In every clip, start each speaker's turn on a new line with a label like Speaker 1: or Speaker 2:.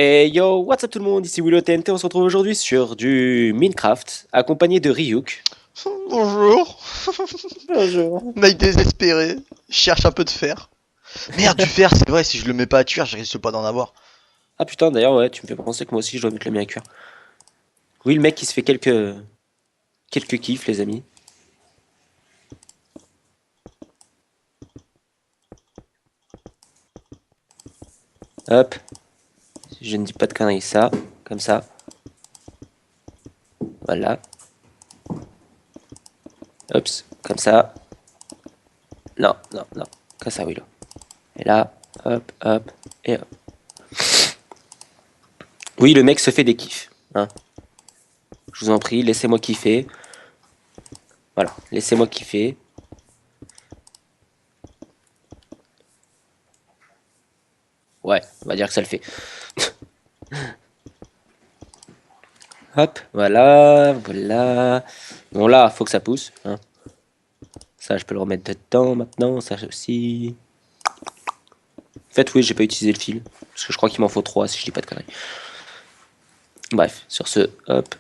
Speaker 1: Et yo, what's up tout le monde, ici Willow TNT, on se retrouve aujourd'hui sur du Minecraft, accompagné de Ryuk.
Speaker 2: Bonjour.
Speaker 1: Bonjour.
Speaker 2: Mec désespéré. Je cherche un peu de fer. Merde, du fer, c'est vrai, si je le mets pas à cuire, je risque pas d'en avoir.
Speaker 1: Ah putain, d'ailleurs, ouais, tu me fais penser que moi aussi je dois mettre le mien à cuire. Oui, le mec qui se fait quelques kiffs, les amis. Hop, je ne dis pas de conneries, ça, comme ça, voilà. Hop, comme ça. Non, non, non, comme ça, Willow. Et là, hop, hop, et hop. Oui, le mec se fait des kiffs, hein. Je vous en prie, laissez-moi kiffer. Voilà, laissez-moi kiffer. Ouais, on va dire que ça le fait. Hop, voilà, voilà. Bon là, faut que ça pousse, hein. Ça, je peux le remettre dedans maintenant, ça aussi. En fait, oui, j'ai pas utilisé le fil. Parce que je crois qu'il m'en faut 3 si je dis pas de conneries. Bref, sur ce, hop.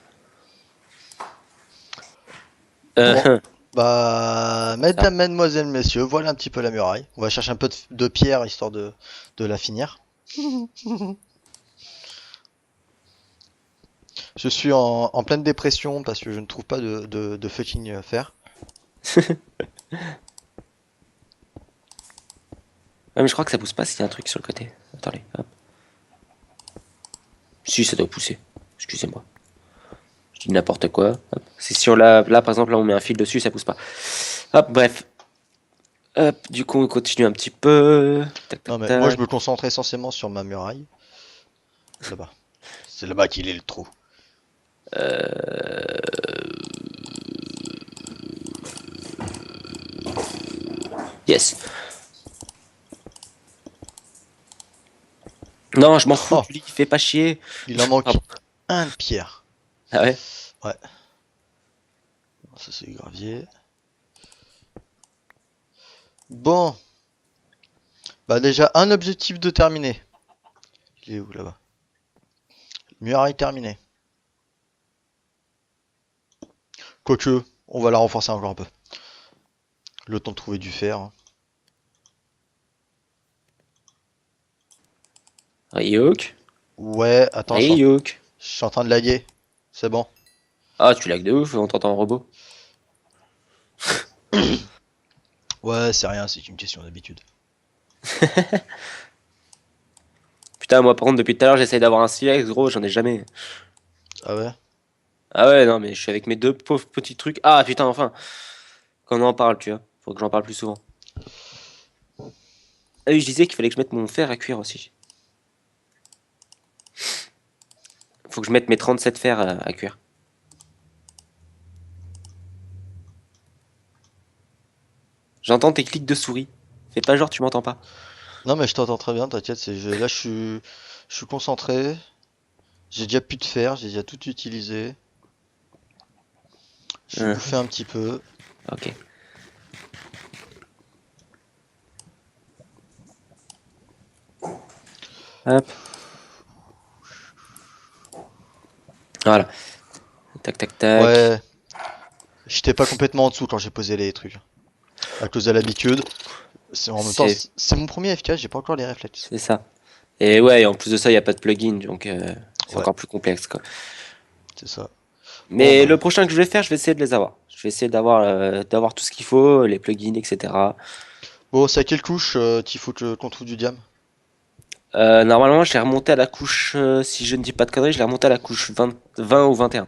Speaker 2: Bon,
Speaker 1: Euh,
Speaker 2: bah,
Speaker 1: ça.
Speaker 2: mesdames, mesdemoiselles, messieurs, voilà un petit peu la muraille. On va chercher un peu de pierre histoire de la finir. Je suis en pleine dépression parce que je ne trouve pas de fucking fer.
Speaker 1: Ouais, mais je crois que ça pousse pas s'il y a un truc sur le côté. Attendez, hop. Si, ça doit pousser. Excusez-moi. Je dis n'importe quoi. Hop. C'est si on là, par exemple, là, on met un fil dessus, ça pousse pas. Hop, bref. Hop, du coup, on continue un petit peu. Tac, tac,
Speaker 2: Non mais moi je
Speaker 1: tac.
Speaker 2: me concentre essentiellement sur ma muraille. Là-bas. C'est là-bas qu'il est le trou.
Speaker 1: Yes. Non, je m'en fous
Speaker 2: Oh,
Speaker 1: du lit, fais pas chier.
Speaker 2: il en manque
Speaker 1: Pardon.
Speaker 2: un de pierre.
Speaker 1: Ah ouais?
Speaker 2: Ouais, ça c'est du gravier. Bon, bah déjà un objectif de terminé. Il est où là-bas? Muraille terminée. Quoique, on va la renforcer encore un peu. Le temps de trouver du fer, hein.
Speaker 1: Ryuk?
Speaker 2: Ouais, attends,
Speaker 1: Ryuk?
Speaker 2: je suis en train de laguer. C'est bon.
Speaker 1: Ah, tu lags de ouf, on t'entend en robot.
Speaker 2: Ouais, c'est rien, c'est une question d'habitude.
Speaker 1: Putain, moi par contre, depuis tout à l'heure, j'essaye d'avoir un silex, gros, j'en ai jamais.
Speaker 2: Ah ouais?
Speaker 1: Ah ouais, non, mais je suis avec mes deux pauvres petits trucs. Ah putain, enfin, qu'on en parle, tu vois. Faut que j'en parle plus souvent. Ah oui, je disais qu'il fallait que je mette mon fer à cuire aussi. Faut que je mette mes 37 fers à cuire. J'entends tes clics de souris. Fais pas genre tu m'entends pas.
Speaker 2: Non mais je t'entends très bien, t'inquiète, là je suis concentré. J'ai déjà plus de fer, j'ai déjà tout utilisé. Je suis
Speaker 1: Hein,
Speaker 2: bouffé un petit peu.
Speaker 1: ok. Hop. Voilà. Tac, tac, tac.
Speaker 2: Ouais, j'étais pas complètement en dessous quand j'ai posé les trucs. À cause de l'habitude. En même temps,
Speaker 1: C'est
Speaker 2: c'est mon premier FK, j'ai pas encore les réflexes.
Speaker 1: c'est ça. Et ouais, et en plus de ça, il n'y a pas de plugin, donc c'est
Speaker 2: Ouais,
Speaker 1: encore plus complexe, quoi.
Speaker 2: c'est ça. Bon
Speaker 1: Mais le
Speaker 2: bah.
Speaker 1: prochain que je vais faire, je vais essayer de les avoir. Je vais essayer d'avoir tout ce qu'il faut, les plugins, etc.
Speaker 2: Bon, c'est à quelle couche qu'il faut qu'on trouve du diam?
Speaker 1: Normalement, je l'ai remonté à la couche, si je ne dis pas de conneries, je l'ai remonté à la couche 20 ou 21.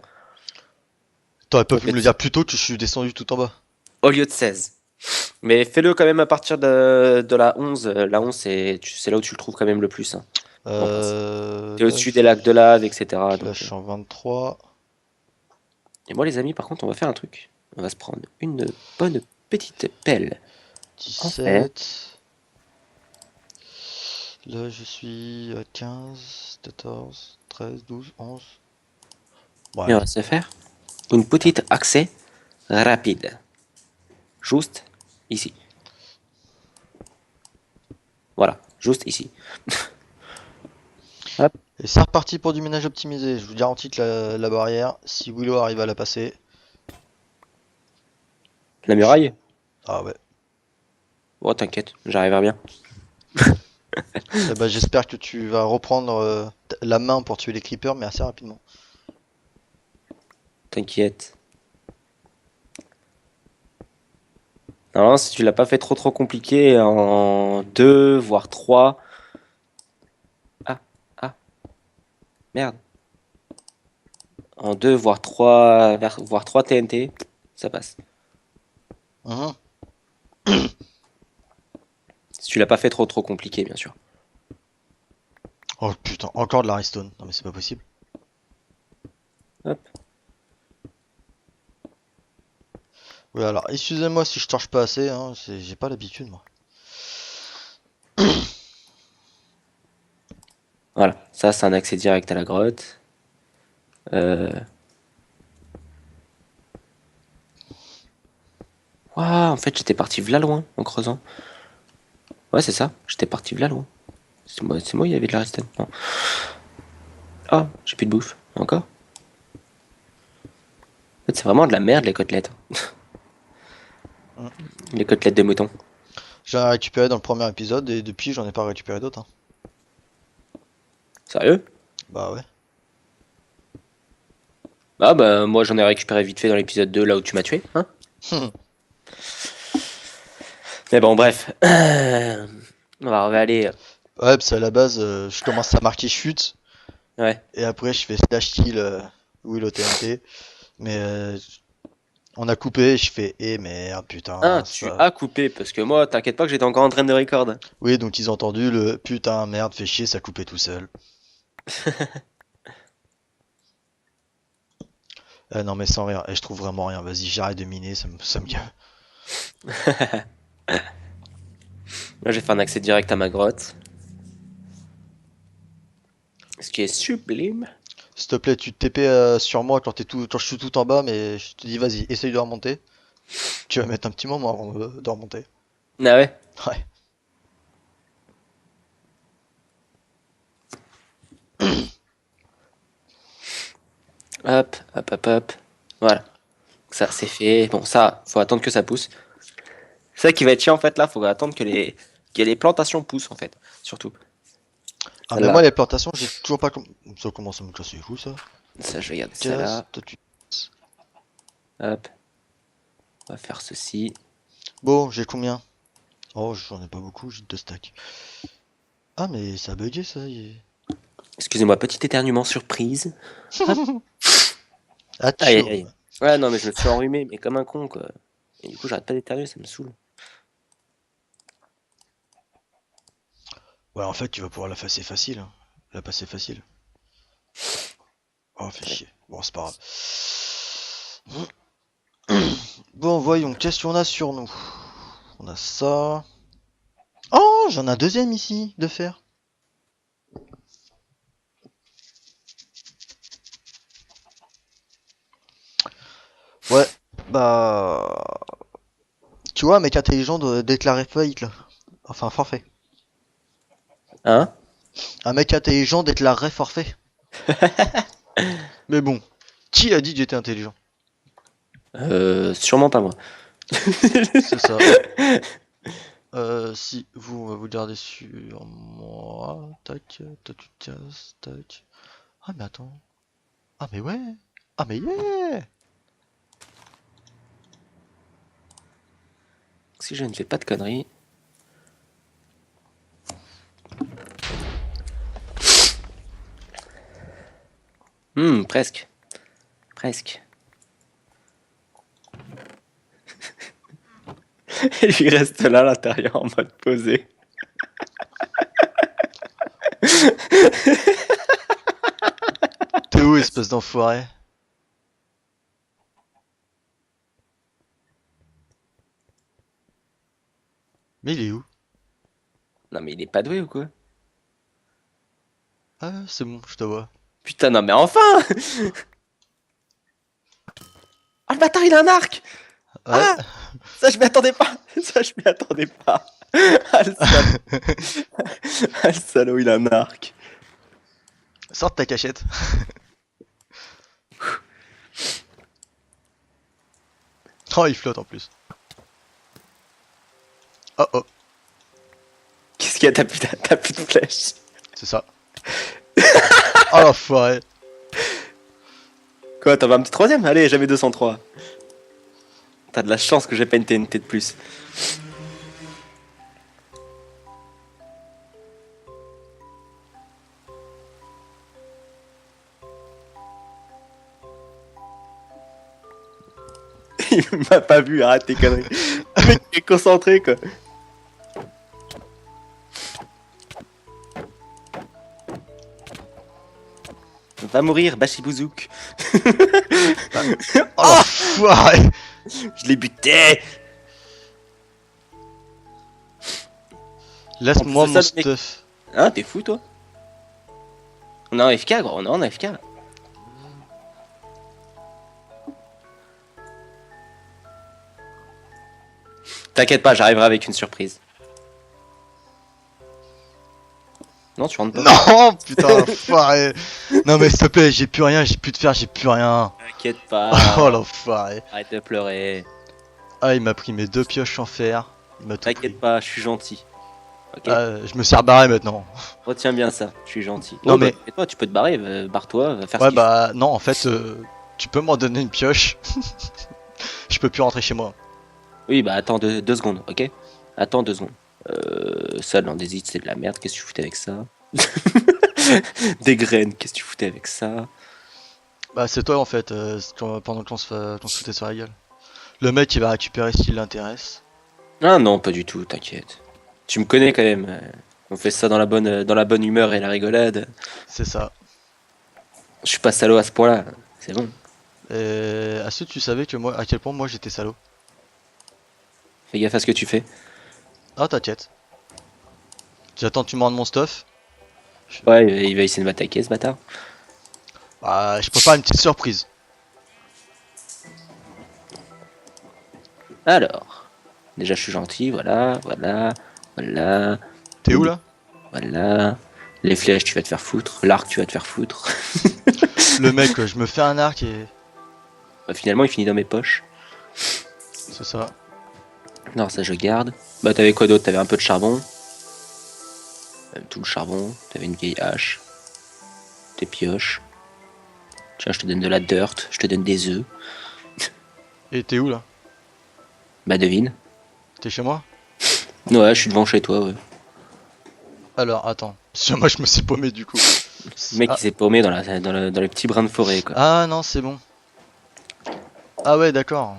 Speaker 2: T'aurais pas
Speaker 1: Au
Speaker 2: pu
Speaker 1: lieu
Speaker 2: me le
Speaker 1: de,
Speaker 2: dire plus tôt que je suis descendu tout en bas.
Speaker 1: au lieu de 16. Mais fais-le quand même à partir de la 11. La 11, c'est là où tu le trouves quand même le plus, hein, en principe. T'es
Speaker 2: Là,
Speaker 1: au-dessus des lacs de lave, etc.
Speaker 2: là, je
Speaker 1: Donc,
Speaker 2: suis en 23.
Speaker 1: Et moi, les amis, par contre, on va faire un truc. On va se prendre une bonne petite pelle en fer.
Speaker 2: 17. Là, je suis à 15, 14, 13, 12, 11. Bon,
Speaker 1: Et on
Speaker 2: allez.
Speaker 1: va se faire une petite accès rapide. Juste ici. Voilà, juste ici. Hop.
Speaker 2: Et c'est reparti pour du ménage optimisé. Je vous garantis que la barrière, si Willow arrive à la passer.
Speaker 1: La muraille?
Speaker 2: Ah ouais.
Speaker 1: Oh, t'inquiète, j'arriverai bien.
Speaker 2: Eh ben, j'espère que tu vas reprendre la main pour tuer les creepers, mais assez rapidement.
Speaker 1: T'inquiète. Non, si tu l'as pas fait trop compliqué, en 2, voire 3. Ah, ah, merde. En 2, voire 3 TNT, ça passe.
Speaker 2: Mhm.
Speaker 1: Si tu l'as pas fait trop compliqué, bien sûr.
Speaker 2: Oh putain, encore de la redstone. Non mais c'est pas possible.
Speaker 1: Hop.
Speaker 2: Oui, alors, excusez-moi si je charge pas assez, hein, j'ai pas l'habitude, moi.
Speaker 1: Voilà, ça c'est un accès direct à la grotte. Euh... Ouah, en fait j'étais parti v'là loin en creusant. Ouais c'est ça, j'étais parti v'là loin. C'est moi, il y avait de la redstone. Non. Ah, j'ai plus de bouffe. Encore? En fait c'est vraiment de la merde les côtelettes.
Speaker 2: Mm.
Speaker 1: Les côtelettes de mouton.
Speaker 2: J'en ai récupéré dans le premier épisode et depuis j'en ai pas récupéré d'autres. Hein.
Speaker 1: Sérieux?
Speaker 2: Bah ouais.
Speaker 1: Ah bah moi j'en ai récupéré vite fait dans l'épisode 2 là où tu m'as tué, hein. Mais bon bref. On va aller.
Speaker 2: Ouais, parce qu'à la base, je commence à marquer chute
Speaker 1: Ouais.
Speaker 2: et après je fais slash kill Willow TNT. Mais on a coupé, je fais eh merde,
Speaker 1: Ah,
Speaker 2: putain,
Speaker 1: tu
Speaker 2: ça.
Speaker 1: as coupé parce que moi t'inquiète pas que j'étais encore en train de record.
Speaker 2: Oui, donc ils ont entendu le putain, merde, fait chier, ça coupait tout seul. Non, mais sans rien, et je trouve vraiment rien. Vas-y, j'arrête de miner, ça me gave.
Speaker 1: Là j'ai fait un accès direct à ma grotte. Ce qui est sublime.
Speaker 2: S'il te plaît, tu te TP sur moi quand je suis tout en bas, mais je te dis, vas-y, essaye de remonter. Tu vas mettre un petit moment avant de remonter.
Speaker 1: Ah ouais.
Speaker 2: Ouais.
Speaker 1: Hop, hop, hop, hop. Voilà. Ça, c'est fait. Bon, ça, faut attendre que ça pousse. C'est ça qui va être chiant en fait là. Faut attendre que les plantations poussent en fait. Surtout.
Speaker 2: Ah, mais moi,
Speaker 1: Celle-là.
Speaker 2: les plantations, j'ai toujours pas. Ça commence à me casser les couilles, ça.
Speaker 1: Ça, je vais garder ça
Speaker 2: Casse,
Speaker 1: là.
Speaker 2: toi, tu.
Speaker 1: Hop. On va faire ceci.
Speaker 2: Bon, j'ai combien? Oh, j'en ai pas beaucoup, j'ai 2 stacks. Ah, mais ça a bugué, ça.
Speaker 1: Excusez-moi, petit éternuement surprise. Hop. Aïe, aïe,
Speaker 2: Atchou.
Speaker 1: aïe. Ouais, non, mais je me suis enrhumé, mais comme un con quoi. Et du coup, j'arrête pas d'éternuer, ça me saoule.
Speaker 2: Ouais, en fait, tu vas pouvoir la passer facile. Hein. La passer facile. Oh, fait
Speaker 1: Ouais.
Speaker 2: chier. Bon, c'est pas grave. Bon, voyons, qu'est-ce qu'on a sur nous? On a ça. Oh, j'en ai un deuxième ici de fer. Ouais, bah. Tu vois, un mec intelligent de déclarer faillite là. Enfin, forfait.
Speaker 1: Hein?
Speaker 2: Un mec intelligent déclarerait forfait. Mais bon, qui a dit que j'étais intelligent?
Speaker 1: Sûrement pas moi.
Speaker 2: C'est ça. Si vous, on va vous garder sur moi. Tac, toi tu te casses, tac. Ah, mais attends. Ah, mais ouais. Ah, mais yeah.
Speaker 1: Si je ne fais pas de conneries. Presque. Presque. Et lui reste là à l'intérieur en mode posé.
Speaker 2: T'es où, espèce d'enfoiré? Mais il est où?
Speaker 1: Non mais il est pas doué ou quoi?
Speaker 2: Ah, c'est bon, je te vois.
Speaker 1: Putain, non mais enfin! Oh le bâtard, il a un arc!
Speaker 2: Ouais.
Speaker 1: Ah! Ça je m'y attendais pas! Ça je m'y attendais pas! Ah le salaud! Ah le salaud, il a un arc!
Speaker 2: Sors de ta cachette. Oh, il flotte en plus. Oh oh,
Speaker 1: Qu'est-ce qu'il y a? T'as plus de flèche.
Speaker 2: c'est ça. Oh l'enfoiré.
Speaker 1: Quoi, t'en vas un petit troisième? Allez, jamais 203. T'as de la chance que j'ai pas une TNT de plus. Il m'a pas vu, arrête tes conneries. Le mec est concentré quoi. Va mourir, Bachibouzouk.
Speaker 2: Oh l'enfoiré.
Speaker 1: Je l'ai buté.
Speaker 2: Laisse-moi
Speaker 1: En plus
Speaker 2: mon
Speaker 1: de ça, le mec-
Speaker 2: stuff.
Speaker 1: Hein, t'es fou toi? On est en FK gros, on est en FK là. T'inquiète pas, j'arriverai avec une surprise. Non, tu rentres pas.
Speaker 2: Non, putain, l'enfoiré. Non mais s'il te plaît, j'ai plus rien, j'ai plus de fer, j'ai plus rien.
Speaker 1: T'inquiète pas.
Speaker 2: Oh l'enfoiré.
Speaker 1: Arrête de pleurer.
Speaker 2: Ah, il m'a pris mes 2 pioches en fer. Il m'a tout pris.
Speaker 1: T'inquiète pas, je suis gentil. Ok.
Speaker 2: Ah, je me suis rebarré maintenant.
Speaker 1: Retiens bien ça, je suis gentil.
Speaker 2: Non,
Speaker 1: Oh, bah,
Speaker 2: mais-
Speaker 1: et toi, tu peux te barrer, barre-toi, va faire ce
Speaker 2: Ouais
Speaker 1: qu'il
Speaker 2: bah non, en fait, tu peux m'en donner une pioche. Je peux plus rentrer chez moi.
Speaker 1: faut. Oui, bah attends 2 secondes, ok? Attends 2 secondes. Ça, l'andésite, c'est de la merde, qu'est-ce que tu foutais avec ça? Des graines, qu'est-ce que tu foutais avec ça?
Speaker 2: Bah c'est toi en fait, pendant qu'on se foutait sur la gueule. Le mec il va récupérer s'il l'intéresse.
Speaker 1: Ah non, pas du tout, t'inquiète. Tu me connais quand même. On fait ça dans la bonne humeur et la rigolade.
Speaker 2: C'est ça.
Speaker 1: Je suis pas salaud à ce point-là, c'est bon.
Speaker 2: Et est-ce que tu savais que moi, à quel point moi j'étais salaud?
Speaker 1: Fais gaffe à ce que tu fais.
Speaker 2: Ah t'inquiète. J'attends que tu me rendes mon stuff.
Speaker 1: Ouais, il va essayer de m'attaquer ce bâtard.
Speaker 2: Bah je prépare une petite surprise.
Speaker 1: Alors, déjà je suis gentil, voilà, voilà, voilà,
Speaker 2: T'es où là?
Speaker 1: voilà. Les flèches, tu vas te faire foutre. L'arc, tu vas te faire foutre.
Speaker 2: Le mec, je me fais un arc et...
Speaker 1: Bah, finalement, il finit dans mes poches.
Speaker 2: C'est ça.
Speaker 1: Non, ça je garde. Bah, t'avais quoi d'autre? T'avais un peu de charbon. Tout le charbon. T'avais une vieille hache. Tes pioches. Tiens, je te donne de la dirt. Je te donne des œufs.
Speaker 2: Et t'es où là?
Speaker 1: Bah, devine.
Speaker 2: T'es chez moi?
Speaker 1: Ouais, je suis devant chez toi, ouais.
Speaker 2: Alors attends. Parce que moi je me suis paumé du coup.
Speaker 1: Le mec,
Speaker 2: Ah,
Speaker 1: il s'est paumé dans le petit brin de forêt, quoi.
Speaker 2: ah non c'est bon. Ah ouais d'accord.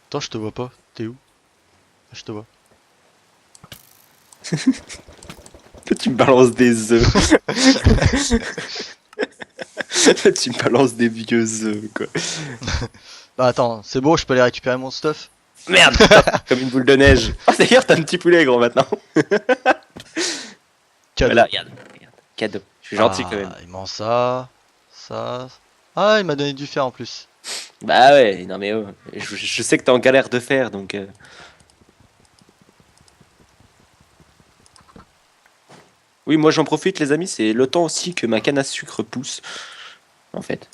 Speaker 2: Attends je te vois pas. T'es où? Je te vois.
Speaker 1: Tu me balances des œufs. Tu me balances des vieux œufs, quoi.
Speaker 2: Bah attends, c'est bon, je peux aller récupérer mon stuff.
Speaker 1: Merde, comme une boule de neige. Ah, d'ailleurs, t'as un petit poulet, gros, maintenant.
Speaker 2: Cadeau.
Speaker 1: Voilà, regarde. Cadeau. Je suis gentil, quand même.
Speaker 2: Il m'en ça. Ah, il m'a donné du fer en plus.
Speaker 1: Bah ouais, non mais oh, je sais que t'es en galère de fer, donc... Oui, moi j'en profite, les amis, c'est le temps aussi que ma canne à sucre pousse, en fait.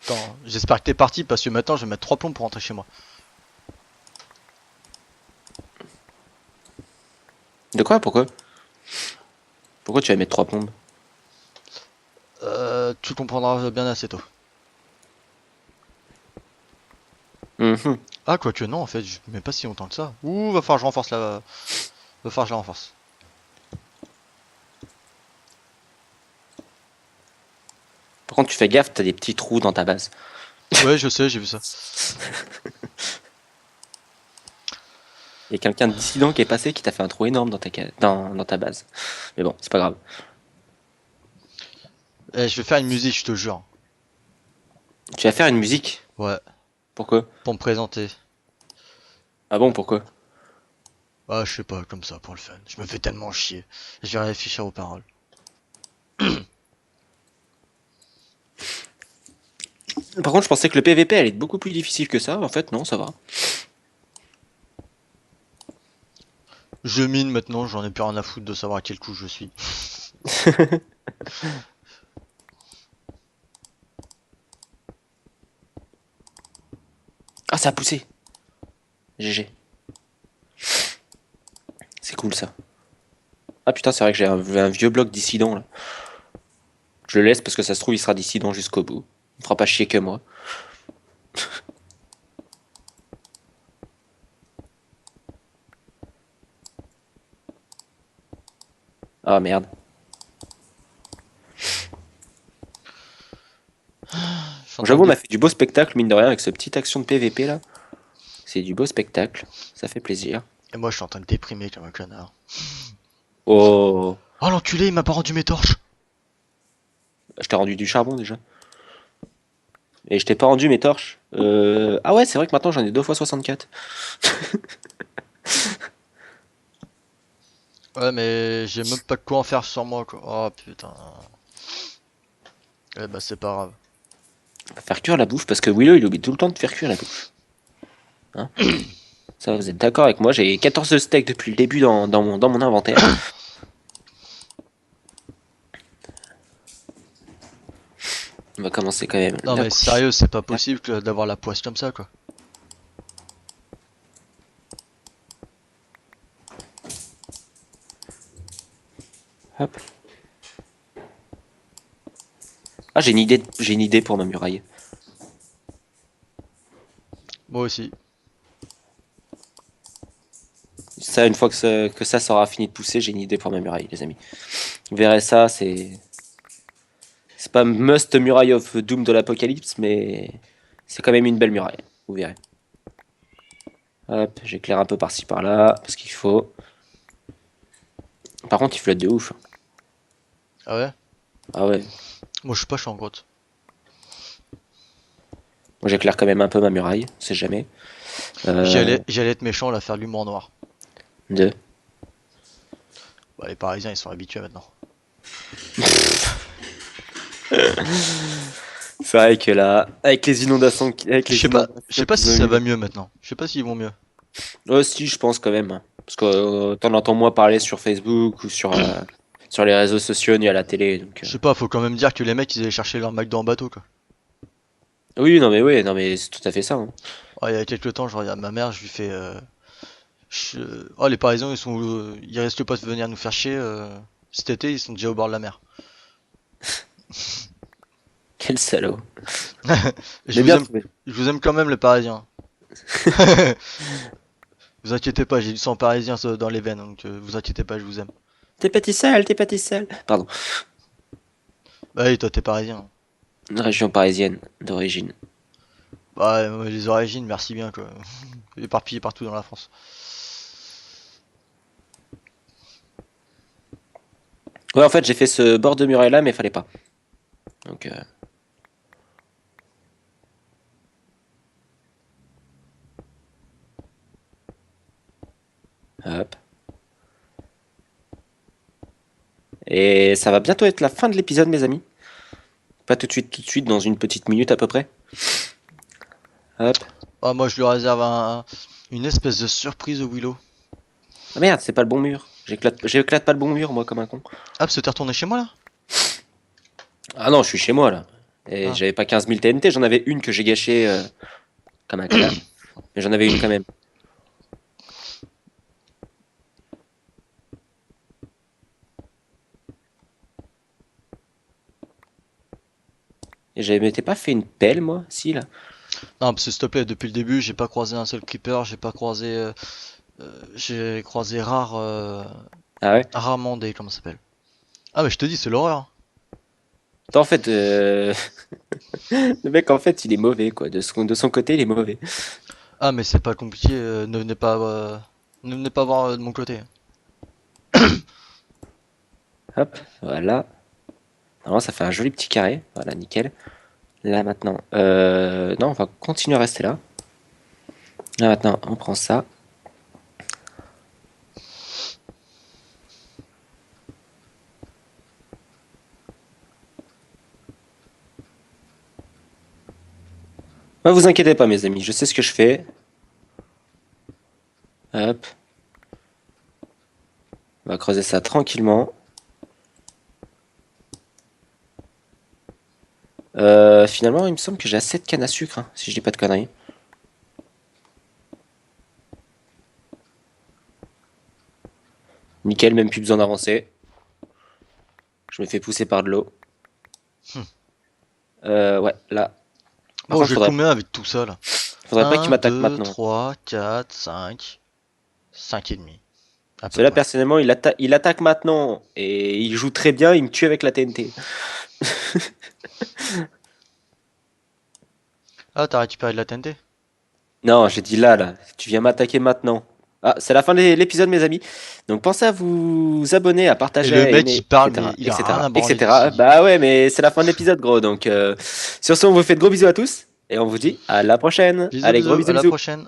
Speaker 2: Attends, j'espère que t'es parti parce que maintenant je vais mettre 3 plombs pour rentrer chez moi.
Speaker 1: De quoi? Pourquoi? Pourquoi tu vas mettre 3 plombes?
Speaker 2: Tu comprendras bien assez tôt.
Speaker 1: Mhm.
Speaker 2: Ah, quoique non, en fait, je mets pas si longtemps que ça. Ouh, va falloir que je renforce la. Va falloir que je la renforce.
Speaker 1: Par contre, tu fais gaffe, t'as des petits trous dans ta base.
Speaker 2: Ouais, je sais, j'ai vu ça.
Speaker 1: Il y a quelqu'un de dissident qui est passé qui t'a fait un trou énorme dans ta base. Mais bon, c'est pas grave.
Speaker 2: Eh, je vais faire une musique, je te jure.
Speaker 1: Tu vas faire une musique?
Speaker 2: Ouais,
Speaker 1: Pourquoi?
Speaker 2: pour me présenter.
Speaker 1: Ah bon, pourquoi?
Speaker 2: Ah, je sais pas, comme ça, pour le fun. Je me fais tellement chier. Je vais réfléchir aux paroles.
Speaker 1: Par contre, je pensais que le PVP allait être beaucoup plus difficile que ça. En fait, non, ça va.
Speaker 2: Je mine maintenant, j'en ai plus rien à foutre de savoir à quel coup je suis.
Speaker 1: Ah, ça a poussé. GG. C'est cool ça. Ah putain, c'est vrai que j'ai un vieux bloc dissident là. Je le laisse parce que ça se trouve, il sera dissident jusqu'au bout. Il me fera pas chier que moi. Ah merde.
Speaker 2: Je suis en
Speaker 1: Bon,
Speaker 2: train
Speaker 1: j'avoue,
Speaker 2: de
Speaker 1: on
Speaker 2: dé...
Speaker 1: a fait du beau spectacle, mine de rien, avec cette petite action de PVP là. C'est du beau spectacle. Ça fait plaisir.
Speaker 2: Et moi je suis en train de déprimer comme un connard.
Speaker 1: Oh.
Speaker 2: Oh l'enculé, il m'a pas rendu mes torches.
Speaker 1: Je t'ai rendu du charbon déjà. Et je t'ai pas rendu mes torches. Ah ouais, c'est vrai que maintenant j'en ai 2 fois 64.
Speaker 2: Ouais mais j'ai même pas de quoi en faire sur moi quoi. Oh putain. Eh bah c'est pas grave.
Speaker 1: On va faire cuire la bouffe parce que Willow il oublie tout le temps de faire cuire la bouffe. Hein, ça, vous êtes d'accord avec moi? J'ai 14 steaks depuis le début dans mon inventaire. On va commencer quand même
Speaker 2: Non
Speaker 1: la
Speaker 2: mais
Speaker 1: couche.
Speaker 2: sérieux, c'est pas possible d'avoir la poisse comme ça quoi.
Speaker 1: Hop. Ah, j'ai une idée pour ma muraille.
Speaker 2: Moi aussi.
Speaker 1: Ça, une fois que ça sera fini de pousser, j'ai une idée pour ma muraille, les amis. Vous verrez ça, c'est pas must muraille of Doom de l'apocalypse, mais c'est quand même une belle muraille. Vous verrez. Hop, j'éclaire un peu par-ci par-là, parce qu'il faut. Par contre, il flotte de ouf.
Speaker 2: Ah ouais?
Speaker 1: Ah ouais.
Speaker 2: Moi je suis en grotte.
Speaker 1: Moi, j'éclaire quand même un peu ma muraille, on sait jamais. Euh,
Speaker 2: J'allais être méchant là, faire l'humour noir.
Speaker 1: deux.
Speaker 2: Bah les parisiens ils sont habitués maintenant.
Speaker 1: C'est vrai que là, avec les inondations,
Speaker 2: Je sais pas si
Speaker 1: qu'ils ont
Speaker 2: ça
Speaker 1: eues.
Speaker 2: va mieux maintenant. Je sais pas s'ils vont mieux.
Speaker 1: Ouais, si, je pense quand même, hein. Parce que t'en entends moins parler sur Facebook ou sur les réseaux sociaux ni à la télé. Donc,
Speaker 2: Je sais pas, faut quand même dire que les mecs ils allaient chercher leur McDo en bateau quoi.
Speaker 1: oui, non mais oui, non mais c'est tout à fait ça, hein.
Speaker 2: Ouais, il y a quelques temps, je regarde ma mère, je lui fais oh les parisiens ils risquent pas de venir nous faire chier cet été, ils sont déjà au bord de la mer.
Speaker 1: Quel salaud.
Speaker 2: Je
Speaker 1: Mais
Speaker 2: vous
Speaker 1: bien
Speaker 2: aime
Speaker 1: trouvé.
Speaker 2: je vous aime quand même les parisiens. Vous inquiétez pas, j'ai du sang parisien dans les veines donc vous inquiétez pas, je vous aime.
Speaker 1: T'es petit sale. Pardon.
Speaker 2: Bah oui, toi t'es parisien.
Speaker 1: Une région parisienne d'origine.
Speaker 2: Bah les origines, merci bien quoi. Éparpillé partout dans la France.
Speaker 1: Ouais, en fait, j'ai fait ce bord de muraille là, mais fallait pas. Donc, hop. Et ça va bientôt être la fin de l'épisode, mes amis. Pas tout de suite, dans une petite minute à peu près. Hop.
Speaker 2: Ah moi je lui réserve une espèce de surprise au Willow.
Speaker 1: Ah merde, c'est pas le bon mur. J'éclate pas le bon mur, moi, comme un con.
Speaker 2: Ah parce que t'es retourné chez moi là?
Speaker 1: Ah non, je suis chez moi là. Et
Speaker 2: Ah.
Speaker 1: j'avais pas 15 000 TNT, j'en avais une que j'ai gâchée comme un connard. Mais j'en avais une quand même. Et j'avais m'étais pas fait une pelle, moi? Si, là.
Speaker 2: Non parce que s'il te plaît, depuis le début j'ai pas croisé un seul creeper, j'ai croisé
Speaker 1: Ah ouais?
Speaker 2: rarement des comment ça s'appelle. Ah mais je te dis c'est l'horreur.
Speaker 1: Attends, en fait, le mec, en fait, il est mauvais, quoi. De son côté, il est mauvais.
Speaker 2: Ah mais c'est pas compliqué, ne venez pas voir de mon côté.
Speaker 1: Hop, voilà. Alors, ça fait un joli petit carré. Voilà, nickel. Là, maintenant. Non, on va continuer à rester là. Là, maintenant, on prend ça. Ouais, vous inquiétez pas, mes amis, je sais ce que je fais. Hop, on va creuser ça tranquillement. Finalement, il me semble que j'ai assez de canne à sucre, hein, si je dis pas de conneries. Nickel, même plus besoin d'avancer. Je me fais pousser par de l'eau.
Speaker 2: Hmm.
Speaker 1: Ouais, là. Par
Speaker 2: Bon,
Speaker 1: contre,
Speaker 2: j'ai combien avec tout ça là?
Speaker 1: faudrait pas que tu
Speaker 2: Un,
Speaker 1: m'attaques
Speaker 2: 2,
Speaker 1: maintenant.
Speaker 2: 3, 4, 5, 5 et demi, à peu
Speaker 1: Celui-là,
Speaker 2: près.
Speaker 1: personnellement, il attaque maintenant et il joue très bien, il me tue avec la TNT.
Speaker 2: Ah, t'as récupéré de la TNT?
Speaker 1: Non, j'ai dit là, là. Tu viens m'attaquer maintenant. Ah, c'est la fin de l'épisode, mes amis. Donc pensez à vous abonner, à
Speaker 2: Et
Speaker 1: partager,
Speaker 2: le
Speaker 1: à
Speaker 2: mec il
Speaker 1: aimer,
Speaker 2: parle, mais
Speaker 1: etc.,
Speaker 2: il a rien à
Speaker 1: etc.,
Speaker 2: branler
Speaker 1: etc.
Speaker 2: d'ici.
Speaker 1: Bah ouais, mais c'est la fin de l'épisode, gros. Donc sur ce, on vous fait de gros bisous à tous et on vous dit à la prochaine.
Speaker 2: Bisous,
Speaker 1: Allez, gros
Speaker 2: bisous,
Speaker 1: bisous,
Speaker 2: à la
Speaker 1: bisous.
Speaker 2: prochaine.